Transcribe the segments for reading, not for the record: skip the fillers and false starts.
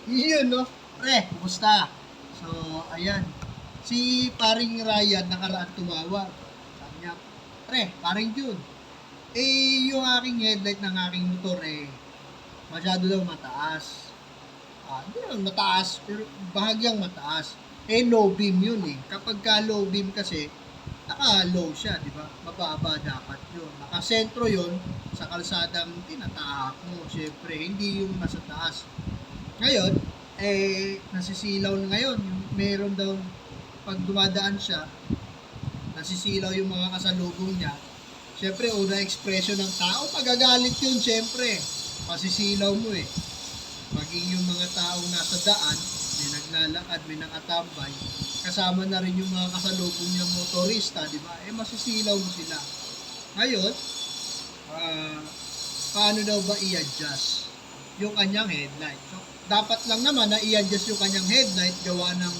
Yun, no? Pre, kumusta? So, ayan. Si paring Ryan nakaraan tumawag. Sabi niya, pre, paring Jun. Yung aking headlight ng aking motor, masyado daw mataas. Hindi naman mataas, pero bahagyang mataas. Low beam yun eh. Kapag ka low beam kasi, naka-low siya, di ba? Mababa dapat yun. Nakasentro yun sa kalsadang tinatahak mo. Siyempre, hindi yung nasa taas. Ngayon, nasisilaw na ngayon. Meron daw, pag dumadaan siya, nasisilaw yung mga kasalubong niya. Siyempre, una expression ng tao, magagalit yun, siyempre. Pasisilaw mo eh. Maging yung mga taong nasa daan, may naglalakad, may nakatambay, kasama na rin yung mga kasalubong niyang motorista, di ba? Masisilaw mo sila. Ngayon, ah, paano daw ba i-adjust yung kanyang headlight? So, dapat lang naman na i-adjust yung kanyang headlight gawa ng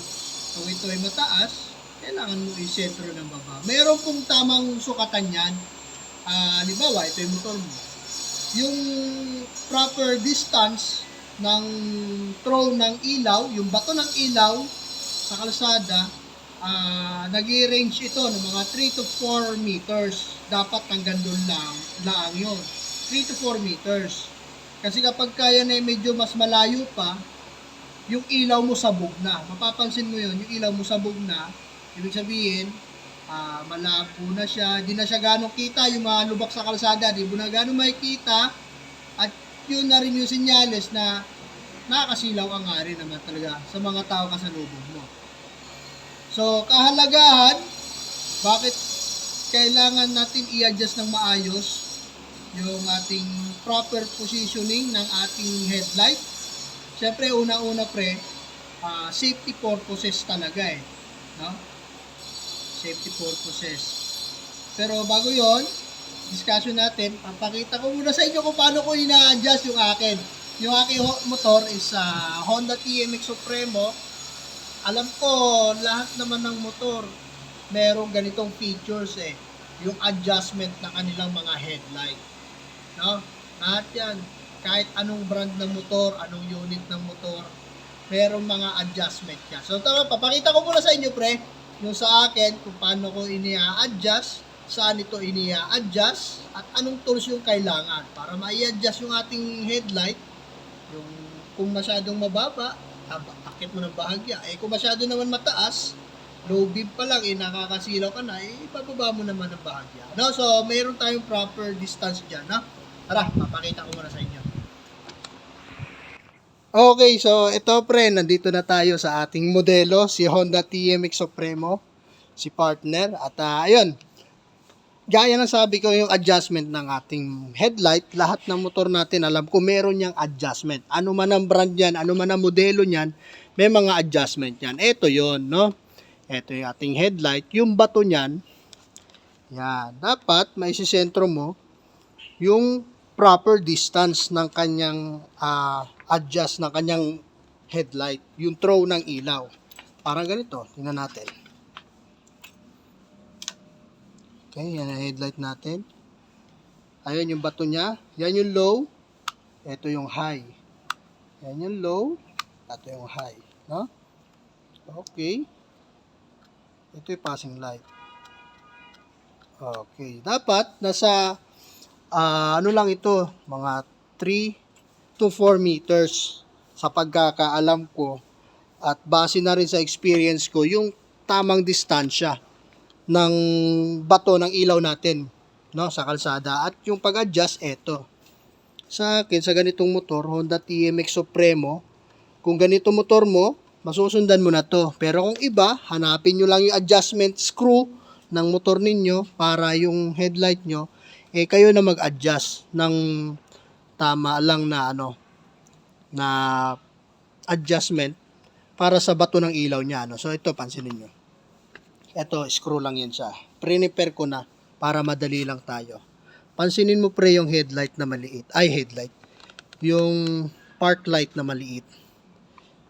kung ito ay mataas, kailangan mo i-sentro ng baba. Meron pong tamang sukatan yan. Halimbawa, ito yung motor mo. Yung proper distance ng throw ng ilaw, yung bato ng ilaw sa kalsada, nag-range ito ng mga 3 to 4 meters. Dapat hanggang doon lang yun. 3 to 4 meters. Kasi kapag kaya na medyo mas malayo pa, yung ilaw mo sabog na. Mapapansin mo yun, yung ilaw mo sabog na, ibig sabihin, malabo na siya, di na siya ganong kita, yung mga lubak sa kalsada, di mo na ganong makikita, at yun na rin yung sinyales na nakakasilaw ang ari naman talaga sa mga tao kasalubong mo. So, kahalagahan, bakit kailangan natin i-adjust ng maayos yung ating proper positioning ng ating headlight. Siyempre, una-una pre, safety purposes talaga no? Safety purposes. Pero bago yon, discussion natin, papakita ko muna sa inyo kung paano ko ina-adjust yung akin. Yung aking motor is Honda TMX Supremo. Alam ko, lahat naman ng motor, merong ganitong features yung adjustment ng kanilang mga headlight. No? Lahat yan. Kahit anong brand ng motor, anong unit ng motor, merong mga adjustment yan. So, tara, papakita ko muna sa inyo, pre, yung sa akin, kung paano ko inia-adjust, saan ito inia-adjust, at anong tools yung kailangan para ma-adjust yung ating headlight. Yung kung masyadong mababa, akit mo ng bahagya. Kung masyado naman mataas, low beam pa lang, nakakasilaw ka na, ibababa mo naman ng bahagya. No? So, mayroon tayong proper distance dyan. No? Tara, papakita ko muna sa inyo. Okay, so ito pre, nandito na tayo sa ating modelo, si Honda TMX Supremo, si partner. At ayun, gaya ng sabi ko yung adjustment ng ating headlight, lahat ng motor natin alam ko meron niyang adjustment. Ano man ang brand yan, ano man ang modelo niyan, may mga adjustment yan. Ito yon, no? Ito yung ating headlight. Yung bato niyan, yan, dapat maisisentro mo yung proper distance ng kanyang adjust ng kanyang headlight, yung throw ng ilaw. Parang ganito, tingnan natin. Okay, yan ang headlight natin. Ayun yung bato niya. Yan yung low. Ito yung high. Yan yung low. Ito yung high. No? Okay. Ito yung passing light. Okay. Dapat nasa ano lang ito, mga 3 to 4 meters sa pagkakaalam ko at base na rin sa experience ko yung tamang distansya ng bato ng ilaw natin, no, sa kalsada. At yung pag-adjust, eto. Sa akin, sa ganitong motor, Honda TMX Supremo, kung ganito motor mo, masusundan mo na to. Pero kung iba, hanapin nyo lang yung adjustment screw ng motor ninyo para yung headlight nyo, kayo na mag-adjust ng tama lang na na adjustment para sa bato ng ilaw niya. So ito, pansinin nyo. Ito, screw lang yan siya. Prepare ko na para madali lang tayo. Pansinin mo pre yung headlight na maliit. Ay, headlight. Yung park light na maliit.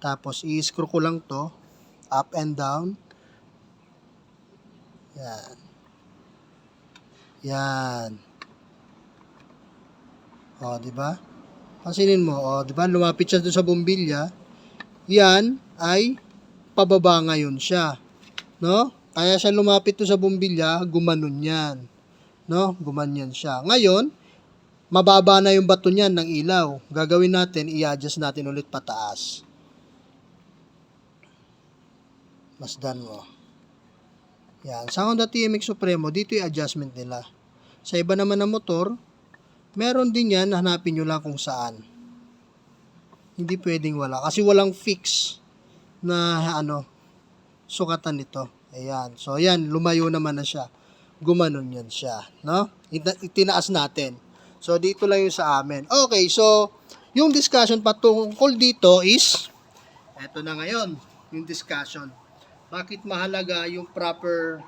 Tapos, i-screw ko lang to. Up and down. Yan. Yan. O, di ba? Pansinin mo, o, di ba? Lumapit siya doon sa bumbilya. yan ay pababa ngayon siya, no? Kaya siya lumapit to sa bumbilya, gumanon yan, no? Gumanyan siya. Ngayon, mababa na yung bato niyan ng ilaw. Gagawin natin, i-adjust natin ulit pataas. Masdan mo. Yan. Sa Honda TMX Supremo, dito yung adjustment nila. Sa iba naman na motor, meron din yan, hanapin nyo lang kung saan. Hindi pwedeng wala. Kasi walang fix na sukatan nito. Ayan. So, ayan, lumayo naman na siya. Gumanon yan siya. No? Itinaas natin. So, dito lang yung sa amin. Okay, so, yung discussion patungkol dito is, eto na ngayon, yung discussion. Bakit mahalaga yung proper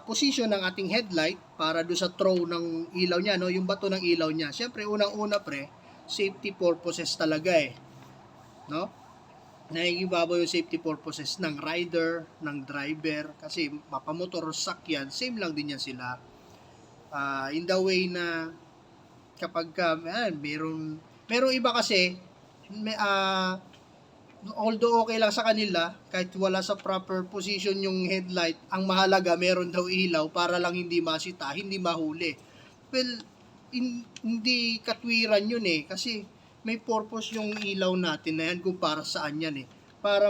position ng ating headlight para do sa throw ng ilaw niya, no? Yung bato ng ilaw niya. Siyempre, unang-una safety purposes talaga no? Naiibabaw yung safety purposes ng rider, ng driver, kasi mapamotor sakyan, same lang din yan sila. In the way na kapag merong iba kasi, although okay lang sa kanila, kahit wala sa proper position yung headlight, ang mahalaga meron daw ilaw para lang hindi masita, hindi mahuli. Well, hindi katwiran yun kasi may purpose yung ilaw natin na yan kung para saan yan para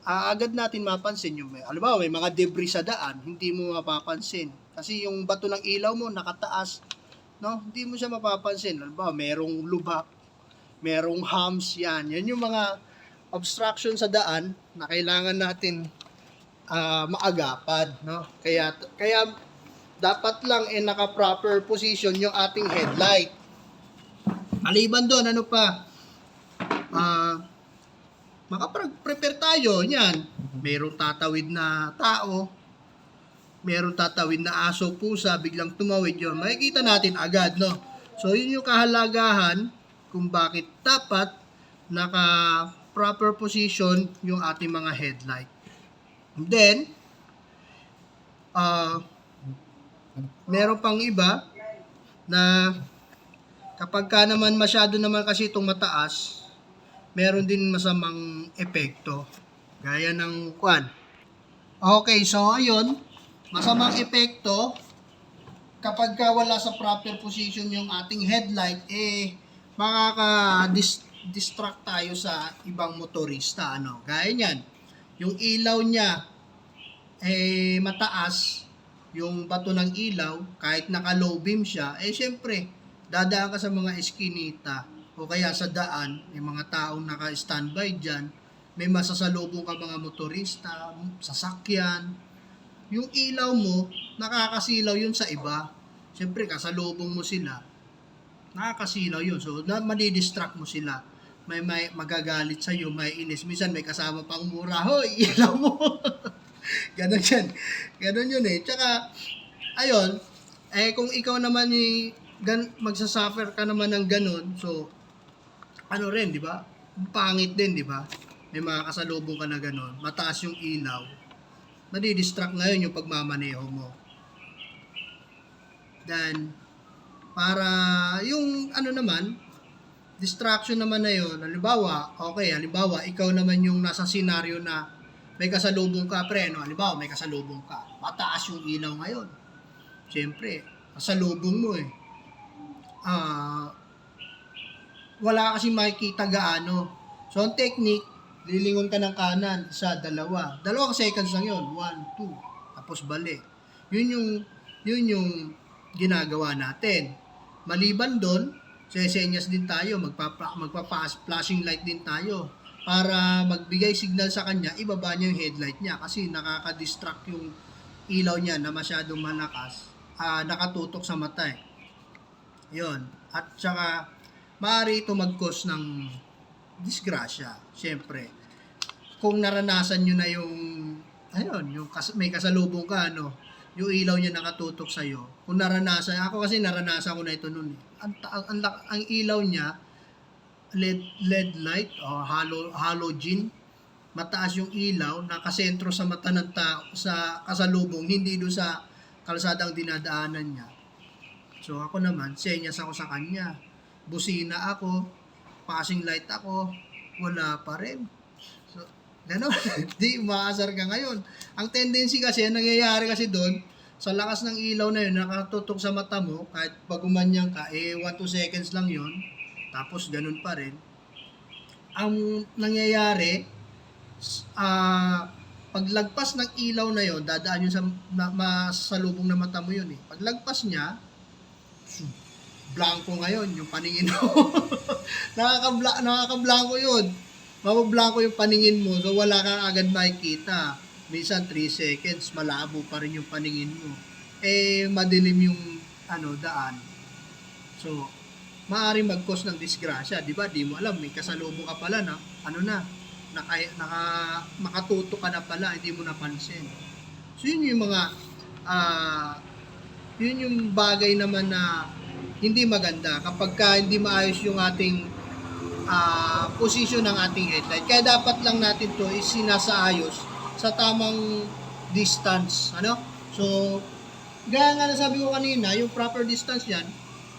agad natin mapansin yung halimbawa may mga debris sa daan, hindi mo mapapansin kasi yung bato ng ilaw mo nakataas, no? Hindi mo siya mapapansin. Halimbawa merong lubak, merong humps, yan yung mga obstruction sa daan na kailangan natin maagapan, no? Kaya dapat lang naka-proper position yung ating headlight. Maliban doon, ano pa? Makaprepare tayo, yan. Merong tatawid na tao, merong tatawid na aso, pusa, biglang tumawid yun. Makikita natin agad, no? So, yun yung kahalagahan kung bakit dapat naka-proper position yung ating mga headlight. And then, meron pang iba na kapag ka naman masyado naman kasi itong mataas, meron din masamang epekto. Gaya ng Okay, so ayun, masamang epekto kapag ka wala sa proper position yung ating headlight, makaka-distract tayo sa ibang motorista. Gaya niyan, yung ilaw niya mataas, yung bato ng ilaw, kahit naka-low beam siya, syempre, dadaan ka sa mga eskinita o kaya sa daan, may mga taong naka-standby dyan, may masasalubong ka mga motorista, sasakyan, yung ilaw mo, nakakasilaw yun sa iba. Siyempre, kasalubong mo sila, nakakasilaw yun. So, madidistract mo sila. May magagalit sa'yo, may inis. Minsan may kasama pang mura, hoy, ilaw mo. Ganon yan. Ganon yun Tsaka, ayun, kung ikaw naman magsasuffer ka naman ng ganon, so, rin, di ba? Pangit din, di ba? May mga kasalubong ka na ganon, mataas yung ilaw, madidistract ngayon yung pagmamaneho mo. Then, para yung naman, distraction naman na yun, halimbawa, ikaw naman yung nasa senaryo na may kasalubong ka, halimbawa, may kasalubong ka, mataas yung ilaw ngayon. Siyempre, kasalubong mo wala kasi makikita gaano. So, ang technique, lilingon ka ng kanan, dalawang seconds lang yun, 1, 2, tapos balik. Yun yung ginagawa natin. Maliban doon, sesenyas din tayo, magpa-flashing light din tayo para magbigay signal sa kanya, ibaba niya yung headlight niya kasi nakaka-distract yung ilaw niya na masyadong malakas, nakatutok sa mata Yun. At saka, maaari ito mag-cause ng disgrasya. Siyempre, kung naranasan nyo na may kasalubong ka, yung ilaw niya nakatutok sa'yo. Kung ako kasi naranasan ko na ito noon. Ang ilaw niya, LED light o halogen, mataas yung ilaw, nakasentro sa mata ng tao, sa kasalubong, hindi doon sa kalsadang dinadaanan niya. So ako naman, senyas ako sa kanya. Busina ako, passing light ako, wala pa rin. So, gano'n. Di, umaasar ka ngayon. Ang tendency kasi, ang nangyayari kasi doon, sa lakas ng ilaw na yun, nakatutok sa mata mo, kahit pag umanyang ka, 1 to seconds lang yun, tapos ganun pa rin. Ang nangyayari, paglagpas ng ilaw na yon, dadaan yun sa masalubong na mata mo yun eh. Paglagpas niya, blanco ngayon yung paningin mo. Nakakablanko yun. Mabablanko yung paningin mo, so wala kang agad makikita. Minsan 3 seconds, malabo pa rin yung paningin mo. Madilim yung daan. So, maaari mag-cause ng disgrasya, di ba? Di mo alam, may kasalubong ka pala na, makatuto ka na pala, hindi mo napansin. So, yun yung mga, yun yung bagay naman na hindi maganda kapag hindi maayos yung ating position ng ating headlight. Kaya dapat lang natin to is sinasaayos sa tamang distance. So, gaya nga nasabi ko kanina, yung proper distance yan,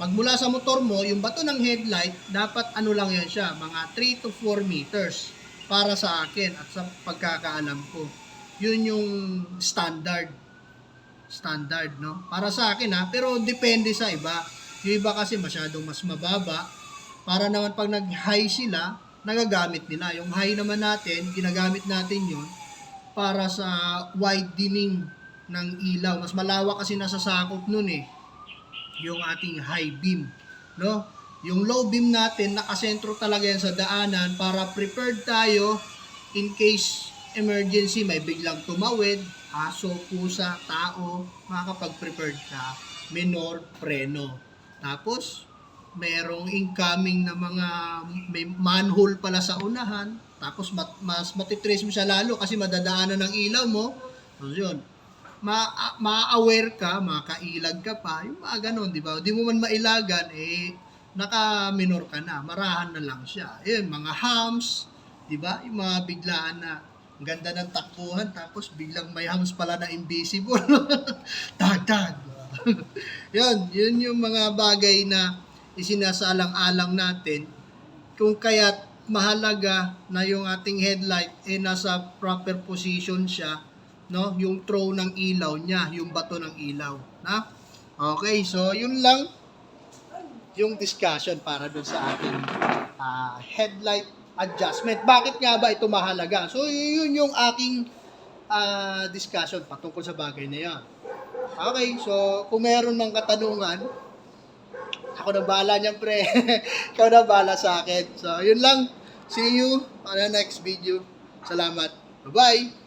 magmula sa motor mo, yung bato ng headlight, dapat lang yan siya, mga 3 to 4 meters para sa akin at sa pagkakaalam ko. Yun yung standard, no? Para sa akin pero depende sa iba. Yung iba kasi masyadong mas mababa, para naman pag nag-high sila, nagagamit nila. Yung high naman natin, ginagamit natin yun para sa widening ng ilaw. Mas malawak kasi nasasakop nun yung ating high beam, no? Yung low beam natin, nakasentro talaga yan sa daanan para prepared tayo in case emergency, may biglang tumawid, aso, pusa, tao, makakapag-prepared ka, minor, preno. Tapos, merong incoming na may manhole pala sa unahan, tapos mas matitrace mo siya lalo kasi madadaanan ng ilaw mo. So, yun. Ma-aware ka, makailag ka pa, yung mga ganun, di ba? Di mo man mailagan, naka-minor ka na, marahan na lang siya. Yun, mga hams, di ba? Yung mga biglaan na, ang ganda ng takbuhan, tapos biglang may hams pala na invisible. Tag-tag. yun yung mga bagay na isinasaalang-alang natin, kung kaya't mahalaga na yung ating headlight nasa proper position siya, no? Yung throw ng ilaw niya, yung bato ng ilaw, na? Okay, so yun lang yung discussion para dun sa ating headlight adjustment. Bakit nga ba ito mahalaga? So yun yung aking discussion patungkol sa bagay na yan. Okay, so kung meron mang katanungan, ako na bahala niyan, pre. Ikaw na bahala sa akin. So yun lang. See you on the next video. Salamat. Bye-bye.